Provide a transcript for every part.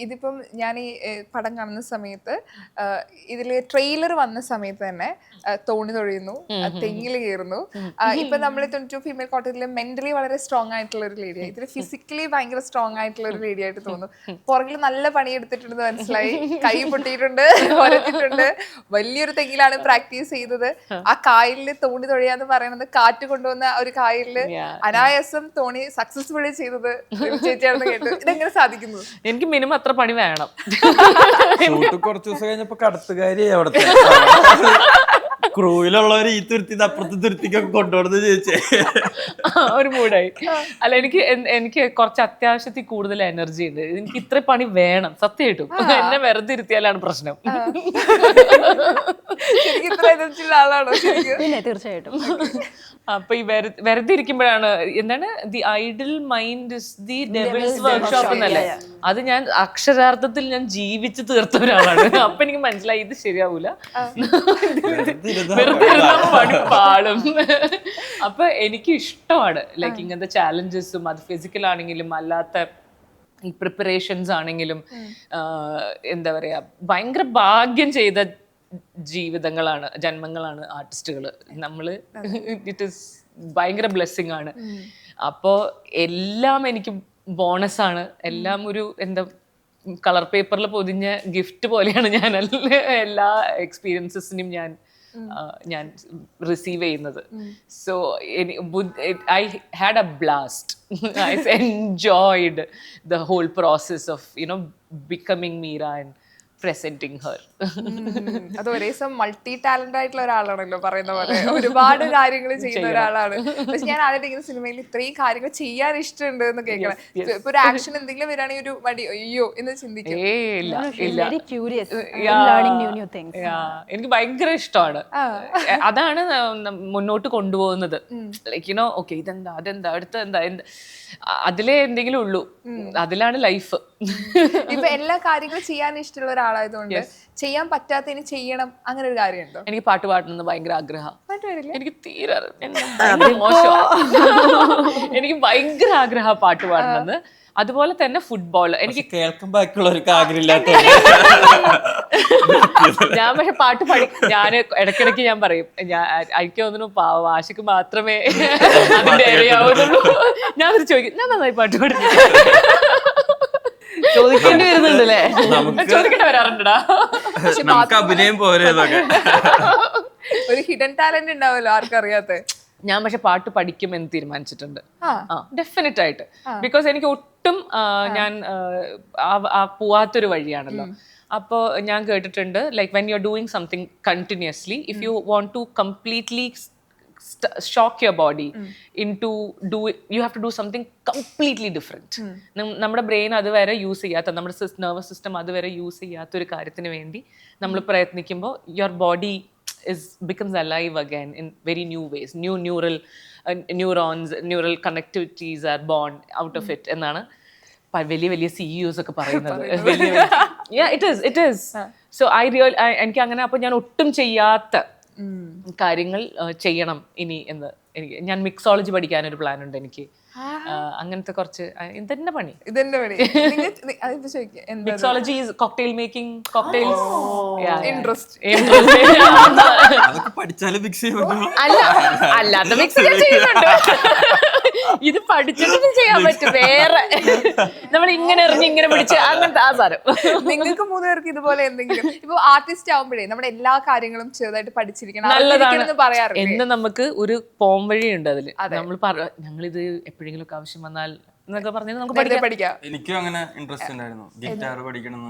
ഇതിപ്പം ഞാൻ ഈ പടം കാണുന്ന സമയത്ത് ഇതില് ട്രെയിലർ വന്ന സമയത്ത് തന്നെ തോണി തൊഴിയുന്നു, തെങ്ങിൽ കയറുന്നു. ഇപ്പൊ നമ്മൾ 22 ഫീമെയിൽ കോട്ടയിൽ മെന്റലി വളരെ സ്ട്രോങ് ആയിട്ടുള്ള ഒരു ലേഡിയാണ്. ഇതിൽ ഫിസിക്കലി ഭയങ്കര സ്ട്രോങ് ആയിട്ടുള്ള ഒരു ലേഡി ആയിട്ട് തോന്നുന്നു. പുറകിൽ നല്ല പണിയെടുത്തിട്ടുണ്ടെന്ന് മനസ്സിലായി. കൈ പൊട്ടിയിട്ടുണ്ട്, ഒരച്ചിട്ടുണ്ട്. വലിയൊരു തെങ്ങിലാണ് പ്രാക്ടീസ് ചെയ്തത്. ആ കായലില് തോണി തൊഴിയാന്ന് പറയുന്നത് കാറ്റ് കൊണ്ടുവന്ന ഒരു കായലില് അനായാസം തോണി സക്സസ്ഫുള്ളി ചെയ്തത് ചേച്ചിയാണെന്ന് കേട്ടു. ഇതെങ്ങനെ സാധിക്കുന്നു? എനിക്ക് മിനിമം അത്ര പണി വേണം. കുറച്ചു ദിവസം കഴിഞ്ഞപ്പോ കടത്തുകാരി അവിടത്തെ ക്രൂവിലുള്ളവർ ഈ തുരുത്തി അപ്പുറത്ത് തുരുത്തിക്കൊക്കെ കൊണ്ടുപോകുന്നത് ചോദിച്ചേ ഒരു മൂടായി. അല്ല, എനിക്ക് കുറച്ച് അത്യാവശ്യത്തിൽ കൂടുതൽ എനർജി ഉണ്ട്. എനിക്ക് ഇത്ര പണി വേണം സത്യമായിട്ടും. എന്നെ വെറുതെ ഇരുത്തിയാലാണ് പ്രശ്നം. പിന്നെ തീർച്ചയായിട്ടും. അപ്പൊ ഈ വെറുതെ ഇരിക്കുമ്പോഴാണ് എന്താണ് the idle mind is the devils workshop എന്നല്ലേ, അത് ഞാൻ അക്ഷരാർത്ഥത്തിൽ ഞാൻ ജീവിച്ച് തീർത്ത ഒരാളാണ്. അപ്പൊ എനിക്ക് മനസ്സിലായി ഇത് ശരിയാവൂല, വെറുതെ പണി പാടും. അപ്പൊ എനിക്ക് ഇഷ്ടമാണ് ലൈക്ക് ഇങ്ങനത്തെ ചാലഞ്ചസും, അത് ഫിസിക്കൽ ആണെങ്കിലും അല്ലാത്ത ഈ പ്രിപ്പറേഷൻസ് ആണെങ്കിലും. എന്താ പറയാ, ഭയങ്കര ഭാഗ്യം ചെയ്ത ജീവിതങ്ങളാണ്, ജന്മങ്ങളാണ് ആർട്ടിസ്റ്റുകൾ. നമ്മള് ഇറ്റ് ഈസ് ഭയങ്കര ബ്ലെസ്സിങ് ആണ്. അപ്പോൾ എല്ലാം എനിക്ക് ബോണസാണ്. എല്ലാം ഒരു എന്താ കളർ പേപ്പറിൽ പൊതിഞ്ഞ ഗിഫ്റ്റ് പോലെയാണ് ഞാൻ എല്ലാ എക്സ്പീരിയൻസസിനും ഞാൻ റിസീവ് ചെയ്യുന്നത്. So I had a blast. I enjoyed the whole process of becoming Meera and presenting her. അത് ഒരേ സമയം മൾട്ടി ടാലന്റ് ആയിട്ടുള്ള ഒരാളാണല്ലോ പറയുന്ന പോലെ. ഒരുപാട് കാര്യങ്ങൾ ചെയ്യുന്ന ഒരാളാണ്. പക്ഷെ ഞാൻ ആദ്യമായിട്ട് ഇങ്ങനെ സിനിമയിൽ ഇത്രയും കാര്യങ്ങൾ ചെയ്യാൻ ഇഷ്ടമുണ്ട് എന്ന് കേൾക്കണം. ഇപ്പൊ ഒരു ആക്ഷൻ എന്തെങ്കിലും വരികയാണെങ്കിൽ ഒരു മടി, അയ്യോ എന്ന് ചിന്തിക്കും. എനിക്ക് ഭയങ്കര ഇഷ്ടമാണ്. അതാണ് മുന്നോട്ട് കൊണ്ടുപോകുന്നത്. ലൈക്ക് ഓക്കെ ഇതെന്താ, അതെന്താ, അടുത്ത എന്താ, അതിലേ എന്തെങ്കിലും ഉള്ളൂ. അതിലാണ് ലൈഫ്. ഇപ്പൊ എല്ലാ കാര്യങ്ങളും ചെയ്യാൻ ഇഷ്ടമുള്ള ഒരാളായതുകൊണ്ട് ചെയ്യാൻ പറ്റാത്തതിന് ചെയ്യണം, അങ്ങനെ ഒരു കാര്യമുണ്ടോ? എനിക്ക് പാട്ട് പാടണമെന്ന് ഭയങ്കര ആഗ്രഹം. എനിക്ക് തീരെ എനിക്ക് ഭയങ്കര ആഗ്രഹം പാട്ട് പാടണമെന്ന്. അതുപോലെ തന്നെ ഫുട്ബോൾ എനിക്ക് കേൾക്കുമ്പോ ബാക്കിയുള്ളവർക്ക് ആഗ്രഹമില്ലാത്ത. ഞാൻ പക്ഷെ പാട്ട് ഞാൻ ഇടയ്ക്കിടയ്ക്ക് ഞാൻ പറയും, എനിക്ക് തോന്നുന്നു വാശിക്ക് മാത്രമേ അതിന്റെ അറിയാവുന്നുള്ളൂ. ഞാൻ ചോദിക്കും, ഞാൻ നന്നായി പാട്ട് പാടി ചോദിക്കേണ്ടി വരുന്നുണ്ടല്ലേ? ചോദിക്കേണ്ടി വരാറുണ്ടടാ. നമുക്ക് അഭിനയം പോരെ ഒരു ഹിഡൻ ടാലന്റ് ഉണ്ടാവല്ലോ ആർക്കറിയാത്ത. ഞാൻ പക്ഷെ പാട്ട് പഠിക്കുമെന്ന് തീരുമാനിച്ചിട്ടുണ്ട്, ഡെഫിനറ്റ് ആയിട്ട്. ബിക്കോസ് എനിക്ക് ഒട്ടും ഞാൻ പോവാത്തൊരു വഴിയാണല്ലോ. അപ്പോൾ ഞാൻ കേട്ടിട്ടുണ്ട് like when you are doing something continuously, if you want to completely shock your body into you have to do something completely different. നമ്മുടെ ബ്രെയിൻ അതുവരെ യൂസ് ചെയ്യാത്ത, നമ്മുടെ നെർവസ് സിസ്റ്റം അതുവരെ യൂസ് ചെയ്യാത്ത ഒരു കാര്യത്തിന് വേണ്ടി നമ്മൾ പ്രയത്നിക്കുമ്പോൾ your body becomes alive again in very new ways. New neural connectivities are born out of it എന്നാണ് വലിയ വലിയ CEOs ഒക്കെ പറയുന്നത്. it is so എനിക്ക് അങ്ങനെ. അപ്പോൾ ഞാൻ ഒട്ടും ചെയ്യാത്ത കാര്യങ്ങൾ ചെയ്യണം ഇനി എന്ന് ഞാൻ മിക്സോളജി പഠിക്കാനൊരു പ്ലാൻ ഉണ്ട് എനിക്ക്. അങ്ങനത്തെ കുറച്ച് ഇതെന്നെ പണി. Mixology is cocktail making, cocktails. അല്ലാതെ മിക്സ് ചെയ്യുന്നുണ്ട്. ഇത് പഠിച്ചിട്ട് ചെയ്യാൻ പറ്റും. വേറെ നമ്മൾ ഇങ്ങനെ എറിഞ്ഞ് ഇങ്ങനെ പിടിച്ച് അങ്ങനത്തെ ആ സാധനം. നിങ്ങൾക്ക് 3 പേർക്ക് ഇതുപോലെ എന്തെങ്കിലും ഇപ്പൊ ആർട്ടിസ്റ്റ് ആവുമ്പോഴേ നമ്മുടെ എല്ലാ കാര്യങ്ങളും ചെറുതായിട്ട് പഠിച്ചിരിക്കണം നല്ലതാണ് പറയാറുണ്ട്. എന്ന് നമുക്ക് ഒരു പോം വഴിയുണ്ട് അതില്. നമ്മൾ ഞങ്ങളിത് എപ്പോഴെങ്കിലും ഒക്കെ ആവശ്യം വന്നാൽ എന്നൊക്കെ പറഞ്ഞത് നമുക്ക് പഠിക്കാം. എനിക്കും അങ്ങനെ ഇൻട്രസ്റ്റ് ഉണ്ടായിരുന്നു, ഗിറ്റാർ പഠിക്കണം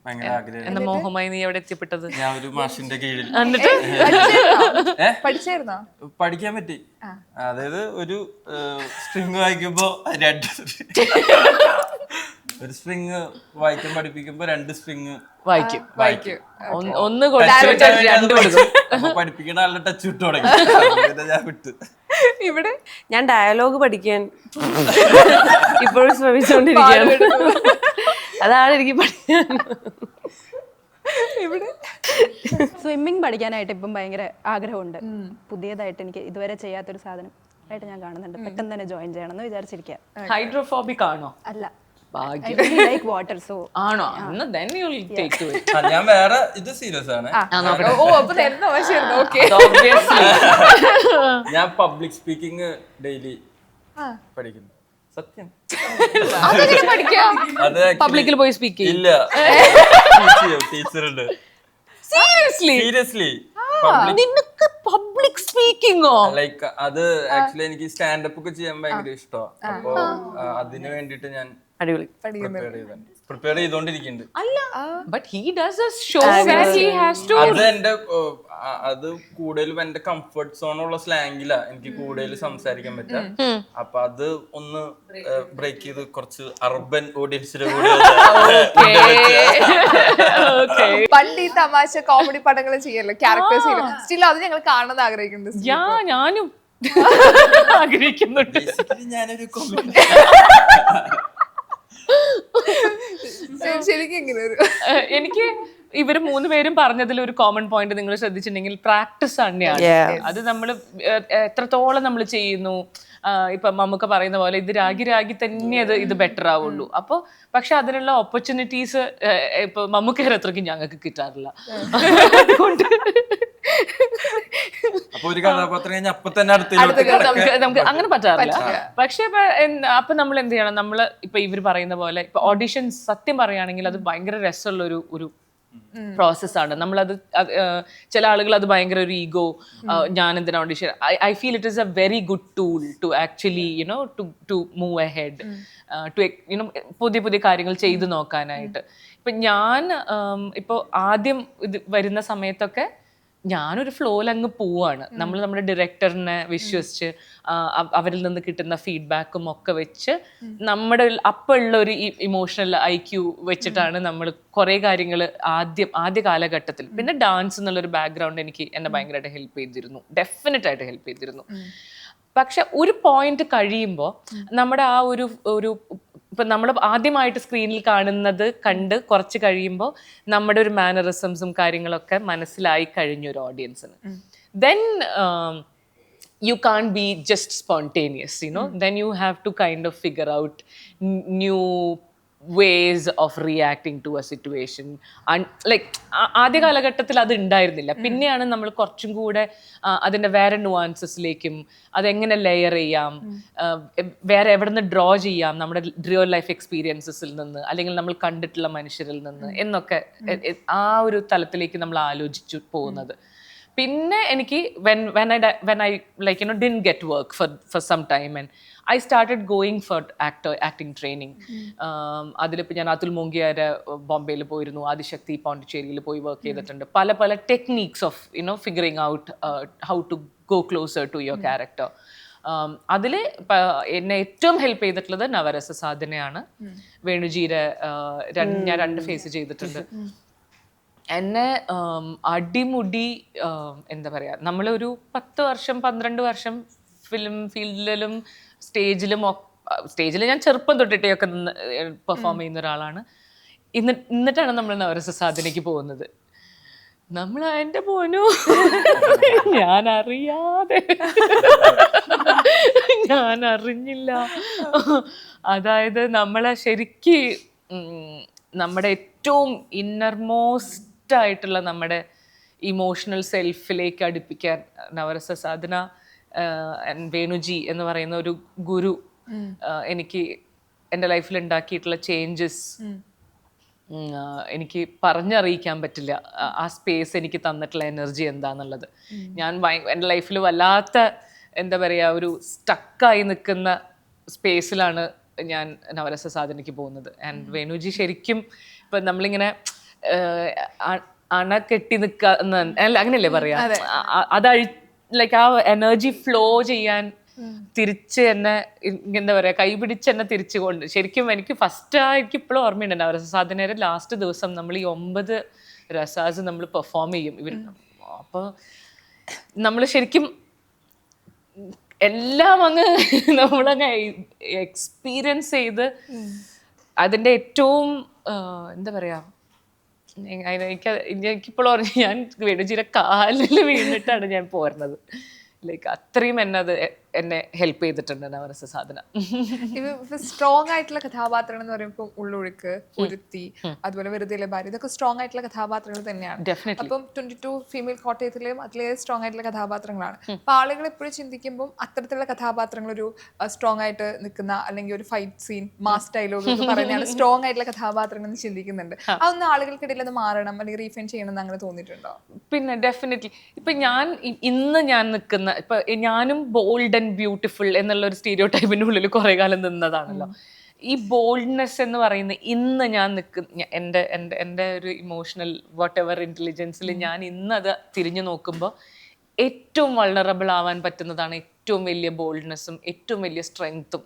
ഭയങ്കര ആഗ്രഹം. എന്ന മോഹമായി നീ എവിടെ എത്തിപ്പെട്ടത്? ഞാൻ ഒരു മാഷിന്റെ കീഴിൽ പഠിച്ചായിരുന്നോ? പഠിക്കാൻ പറ്റി. അതായത് ഒരു സ്ട്രിങ് വായിക്കുമ്പോ ഒരു സ്ട്രിങ് വായിക്കാൻ പഠിപ്പിക്കുമ്പോ 2 സ്ട്രിങ് വായിക്കും. ഒന്ന് പഠിപ്പിക്കുന്ന ആളുടെ ടച്ച് വിട്ടു തുടങ്ങി. ഞാൻ വിട്ടു. ഇവിടെ ഞാൻ ഡയലോഗ് പഠിക്കാൻ ഇപ്പോഴും ശ്രമിച്ചുകൊണ്ടിരിക്കുകയാണ്. അതാണ് എനിക്ക് പഠിക്കാൻ. ഇവിടെ സ്വിമ്മിങ് പഠിക്കാനായിട്ട് ഇപ്പം ഭയങ്കര ആഗ്രഹമുണ്ട്. പുതിയതായിട്ട് എനിക്ക് ഇതുവരെ ചെയ്യാത്തൊരു സാധനം ആയിട്ട് ഞാൻ കാണുന്നുണ്ട്. പെട്ടെന്ന് തന്നെ ജോയിൻ ചെയ്യണം എന്ന് വിചാരിച്ചിരിക്കുക. ഹൈഡ്രോഫോബിക് ആണോ? അല്ല, ഭാഗ്യം. ലൈക്ക് വാട്ടർ, സോ ആണോ? എന്നാ then you'll take to it. ഞാൻ വേറെ ഇത് സീരിയസ് ആണ്. ഓ അപ്പൊ നേരത്തെ ആവശ്യമായിരുന്നു. ഓക്കെ. Obviously. ഞാൻ പബ്ലിക് സ്പീക്കിംഗ് ഡെയിലി പഠിക്കുന്നു. സത്യം. അതെങ്ങനെ പഠിക്കാം? അത് പബ്ലിക്കിൽ പോയി സ്പീക്ക് ചെയ്യും? ഇല്ല, ടീച്ചറുണ്ട്. സീരിയസ്ലി നിനക്ക് പബ്ലിക് സ്പീക്കിങ്ങോ? ലൈക്ക് അത് ആക്ച്വലി എനിക്ക് സ്റ്റാൻഡപ്പ് ഒക്കെ ചെയ്യാൻ ഭയങ്കര ഇഷ്ടമാണ്. അപ്പൊ അതിന് വേണ്ടിട്ട് ഞാൻ അടിപൊളി. പ്രിപ്പയർ ചെയ്തോണ്ടിരിക്കുന്നുണ്ട്. അല്ല, but he does a show where he has to. അത് എന്റെ അത് കൂടുതലും എന്റെ കംഫർട്ട് സോണുള്ള സ്ലാങ്ങിലാ എനിക്ക് കൂടുതൽ സംസാരിക്കാൻ പറ്റാ. അപ്പൊ അത് ഒന്ന് ബ്രേക്ക് ചെയ്ത് കുറച്ച് അർബൻ ഓഡിയൻസിന്റെ കൂടെ പണ്ട് ഈ തമാശ കോമഡി പടങ്ങൾ ചെയ്യല്ലോ, ക്യാരക്ടേഴ്സ് ചെയ്യല്ലോ, സ്റ്റിൽ അത് ഞങ്ങൾ കാണുന്നത് ആഗ്രഹിക്കുന്നുണ്ട്. ഞാനും ആഗ്രഹിക്കുന്നുണ്ട്. ഞാനൊരു കോമഡി ശരിക്കും ഇങ്ങനെ ഒരു എനിക്ക് ഇവര് 3 പേരും പറഞ്ഞതിൽ ഒരു കോമൺ പോയിന്റ് നിങ്ങൾ ശ്രദ്ധിച്ചിട്ടുണ്ടെങ്കിൽ പ്രാക്ടീസ് തന്നെയാണ്. അത് നമ്മൾ എത്രത്തോളം നമ്മൾ ചെയ്യുന്നു. ഇപ്പൊ മമ്മൂക്ക പറയുന്ന പോലെ ഇത് രാഗി തന്നെ ഇത് ബെറ്റർ ആവുള്ളൂ. അപ്പൊ പക്ഷെ അതിനുള്ള ഓപ്പർച്യൂണിറ്റീസ് ഇപ്പൊ മമ്മൂക്കയുടെ അത്രയ്ക്ക് ഞങ്ങൾക്ക് കിട്ടാറില്ല. അതുകൊണ്ട് അപ്പൊ ഒരു കഥാപാത്രം കഴിഞ്ഞാൽ അപ്പൊ തന്നെ നമുക്ക് അങ്ങനെ പറ്റാറില്ല. പക്ഷെ അപ്പൊ നമ്മൾ എന്ത് ചെയ്യണം? നമ്മള് ഇപ്പൊ ഇവര് പറയുന്ന പോലെ ഇപ്പൊ ഓഡിഷൻസ് സത്യം പറയുകയാണെങ്കിൽ അത് ഭയങ്കര രസമുള്ള ഒരു പ്രോസസ്സാണ്. നമ്മളത് ചില ആളുകൾ അത് ഭയങ്കര ഒരു ഈഗോ, ഞാൻ എന്തിനാ audition. I feel it is a very good tool to actually you know to move ahead, to you know പുതിയ കാര്യങ്ങൾ ചെയ്തു നോക്കാനായിട്ട്. ഇപ്പൊ ഞാൻ ഇപ്പോൾ ആദ്യം ഇത് വരുന്ന സമയത്തൊക്കെ ഞാനൊരു ഫ്ലോയിൽ അങ്ങ് പോവാണ്. നമ്മൾ നമ്മുടെ ഡയറക്ടറിനെ വിശ്വസിച്ച് അവരിൽ നിന്ന് കിട്ടുന്ന ഫീഡ്ബാക്കും ഒക്കെ വെച്ച് നമ്മുടെ അപ്പോഴുള്ള ഒരു ഇമോഷണൽ IQ വെച്ചിട്ടാണ് നമ്മൾ കുറേ കാര്യങ്ങൾ ആദ്യ കാലഘട്ടത്തിൽ. പിന്നെ ഡാൻസ് എന്നുള്ളൊരു ബാക്ക്ഗ്രൗണ്ട് എന്നെ ഭയങ്കരമായിട്ട് ഹെൽപ്പ് ചെയ്തിരുന്നു, ഡെഫിനറ്റ് ആയിട്ട് ഹെൽപ്പ് ചെയ്തിരുന്നു. പക്ഷെ ഒരു പോയിന്റ് കഴിയുമ്പോൾ നമ്മുടെ ആ ഒരു ഇപ്പം നമ്മൾ ആദ്യമായിട്ട് സ്ക്രീനിൽ കാണുന്നത് കണ്ട് കുറച്ച് കഴിയുമ്പോൾ നമ്മുടെ ഒരു മാനറിസംസും കാര്യങ്ങളൊക്കെ മനസ്സിലായി കഴിഞ്ഞ ഒരു ഓഡിയൻസിന്, then you can't be just spontaneous, you know. Then you have to kind of figure out new ways of reacting to a situation. And like ആദ്യ കാലഘട്ടത്തിൽ അത് ഉണ്ടായിരുന്നില്ല. പിന്നെയാണ് നമ്മൾ കുറച്ചും കൂടെ അതിൻ്റെ വേറെ നുവാൻസസിലേക്കും അതെങ്ങനെ ലെയർ ചെയ്യാം, വേറെ എവിടെ നിന്ന് ഡ്രോ ചെയ്യാം നമ്മുടെ റിയൽ ലൈഫ് എക്സ്പീരിയൻസസിൽ നിന്ന്, അല്ലെങ്കിൽ നമ്മൾ കണ്ടിട്ടുള്ള മനുഷ്യരിൽ നിന്ന് എന്നൊക്കെ ആ ഒരു തലത്തിലേക്ക് നമ്മൾ ആലോചിച്ചു പോകുന്നത്. പിന്നെ എനിക്ക് when I like you know didn't get work for some time, and I started going for acting training. അതിലിപ്പോൾ ഞാൻ അതുൽ മോങ്കിയാരെ ബോംബെയിൽ പോയിരുന്നു, ആദിശക്തി പോണ്ടിച്ചേരിയിൽ പോയി വർക്ക് ചെയ്തിട്ടുണ്ട്. പല techniques of you know figuring out how to go closer to your character. അതിൽ എന്നെ ഏറ്റവും ഹെൽപ്പ് ചെയ്തിട്ടുള്ളത് നവരസ സാധനയാണ്. വേണുജീരെ ഞാൻ 2 ഫേസ് ചെയ്തിട്ടുണ്ട്. എന്നെ അടിമുടി എന്താ പറയുക, നമ്മളൊരു 10 വർഷം 12 വർഷം ഫിലിം ഫീൽഡിലും സ്റ്റേജിൽ ഞാൻ ചെറുപ്പം തൊട്ടിട്ടൊക്കെ പെർഫോം ചെയ്യുന്ന ഒരാളാണ്. എന്നിട്ടാണ് നമ്മൾ നവരസ സാധനയ്ക്ക് പോകുന്നത്. നമ്മൾ എൻ്റെ പോനു ഞാൻ അറിഞ്ഞില്ല. അതായത് നമ്മളെ ശരിക്ക് നമ്മുടെ ഏറ്റവും ഇന്നർമോസ്റ്റ് ആയിട്ടുള്ള നമ്മുടെ ഇമോഷണൽ സെൽഫിലേക്ക് അടുപ്പിക്കാൻ നവരസ സാധന വേണുജി എന്ന് പറയുന്ന ഒരു ഗുരു എനിക്ക് എൻ്റെ ലൈഫിൽ ഉണ്ടാക്കിയിട്ടുള്ള ചേഞ്ചസ് എനിക്ക് പറഞ്ഞറിയിക്കാൻ പറ്റില്ല. ആ സ്പേസ് എനിക്ക് തന്നിട്ടുള്ള എനർജി എന്താന്നുള്ളത്. ഞാൻ എൻ്റെ ലൈഫിൽ വല്ലാത്ത എന്താ പറയുക ഒരു സ്റ്റക്കായി നിൽക്കുന്ന സ്പേസിലാണ് ഞാൻ നവരസ സാധനയ്ക്ക് പോകുന്നത്. ആൻഡ് വേണുജി ശരിക്കും ഇപ്പം നമ്മളിങ്ങനെ അണ കെട്ടി നിൽക്കുന്ന അങ്ങനെയല്ലേ പറയാ, ലൈക്ക് ആ എനർജി ഫ്ലോ ചെയ്യാൻ തിരിച്ച് എന്നെ എന്താ പറയുക കൈപിടിച്ച് എന്നെ തിരിച്ചു കൊണ്ട് ശരിക്കും എനിക്ക് എനിക്ക് ഇപ്പോഴും ഓർമ്മയുണ്ട്. നവരസ സാധനയുടെ ലാസ്റ്റ് ദിവസം നമ്മൾ ഈ 9 രസാസ് നമ്മൾ പെർഫോം ചെയ്യും ഇവർ. അപ്പോൾ നമ്മൾ ശരിക്കും എല്ലാം അങ്ങ് നമ്മളങ്ങ് എക്സ്പീരിയൻസ് ചെയ്ത് അതിൻ്റെ ഏറ്റവും എന്താ പറയുക, എനിക്കിപ്പോഴും ഞാൻ വേണുജിയുടെ കാലിൽ വീണിട്ടാണ് ഞാൻ പോരുന്നത്. ലൈക്ക് അത്രയും എന്നത് എന്നെ ഹെൽപ്പ് ചെയ്തിട്ടുണ്ട് നവരസ സാധന. ഇപ്പൊ സ്ട്രോങ് ആയിട്ടുള്ള കഥാപാത്രങ്ങൾ എന്ന് പറയുമ്പോൾ ഉള്ളൊഴുക്ക്, ഒരുത്തി, അതുപോലെ വെറുതെ ഭാര്യ, ഇതൊക്കെ സ്ട്രോങ് ആയിട്ടുള്ള കഥാപാത്രങ്ങൾ തന്നെയാണ്. Definitely. അപ്പം 22 ഫീമെയിൽ കോട്ടയത്തിലെയും അതിലേറെ സ്ട്രോങ് ആയിട്ടുള്ള കഥാപാത്രങ്ങളാണ്. അപ്പൊ ആളുകൾ എപ്പോഴും ചിന്തിക്കുമ്പോൾ അത്തരത്തിലുള്ള കഥാപാത്രങ്ങൾ ഒരു സ്ട്രോങ് ആയിട്ട് നിൽക്കുന്ന, അല്ലെങ്കിൽ ഒരു ഫൈറ്റ് സീൻ, മാസ് ഡയലോഗ് ഒക്കെ പറയുന്നതാണ് സ്ട്രോങ് ആയിട്ടുള്ള കഥാപാത്രങ്ങൾ എന്ന് ചിന്തിക്കുന്നുണ്ട്. അതൊന്നും ആളുകൾക്കിടയിൽ അത് മാറണം അല്ലെങ്കിൽ റീഫൈൻ ചെയ്യണം എന്ന് അങ്ങനെ തോന്നിയിട്ടുണ്ടോ? പിന്നെ ഡെഫിനറ്റ്ലി ഇപ്പൊ ഇന്ന് ഞാൻ നിൽക്കുന്ന, ഇപ്പൊ ഞാനും ബോൾഡ് ആൻഡ് ബ്യൂട്ടിഫുൾ എന്നുള്ള ഒരു സ്റ്റീരിയോ ടൈപ്പിന്റെ ഉള്ളിൽ കുറെ കാലം നിന്നതാണല്ലോ. ഈ ബോൾഡ്നെസ് എന്ന് പറയുന്ന ഇന്ന് ഞാൻ നിൽക്കുന്ന എൻ്റെ ഒരു ഇമോഷണൽ വാട്ട് എവർ ഇന്റലിജൻസിൽ ഞാൻ ഇന്ന് അത് തിരിഞ്ഞു നോക്കുമ്പോൾ ഏറ്റവും വൾണറബിൾ ആവാൻ പറ്റുന്നതാണ് ഏറ്റവും വലിയ ബോൾഡ്നെസ്സും ഏറ്റവും വലിയ സ്ട്രെങ്ത്തും.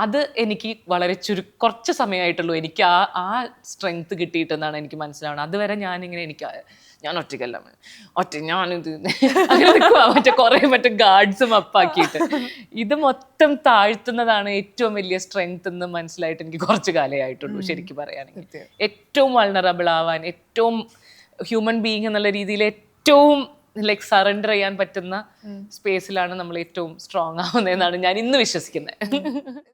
അത് എനിക്ക് വളരെ കുറച്ച് സമയമായിട്ടുള്ളൂ എനിക്ക് ആ സ്ട്രെങ്ത് കിട്ടിയിട്ടെന്നാണ് എനിക്ക് മനസ്സിലാവുന്നത്. അതുവരെ ഞാൻ ഒറ്റയ്ക്കല്ല, ഞാനിത് അങ്ങനെ നിൽക്കുക, മറ്റേ ഗാർഡ്സും അപ്പാക്കിയിട്ട്. ഇത് മൊത്തം താഴ്ത്തുന്നതാണ് ഏറ്റവും വലിയ സ്ട്രെങ്ത് എന്ന് മനസ്സിലായിട്ട് എനിക്ക് കുറച്ച് കാലേ ആയിട്ടുള്ളൂ ശരിക്കും പറയുകയാണെങ്കിൽ. ഏറ്റവും വൾണറബിൾ ആവാൻ, ഏറ്റവും ഹ്യൂമൻ ബീയിങ് എന്നുള്ള രീതിയിൽ ഏറ്റവും സറണ്ടർ ചെയ്യാൻ പറ്റുന്ന സ്പേസിലാണ് നമ്മൾ ഏറ്റവും സ്ട്രോങ് ആവുന്നതെന്നാണ് ഞാൻ ഇന്ന് വിശ്വസിക്കുന്നത്.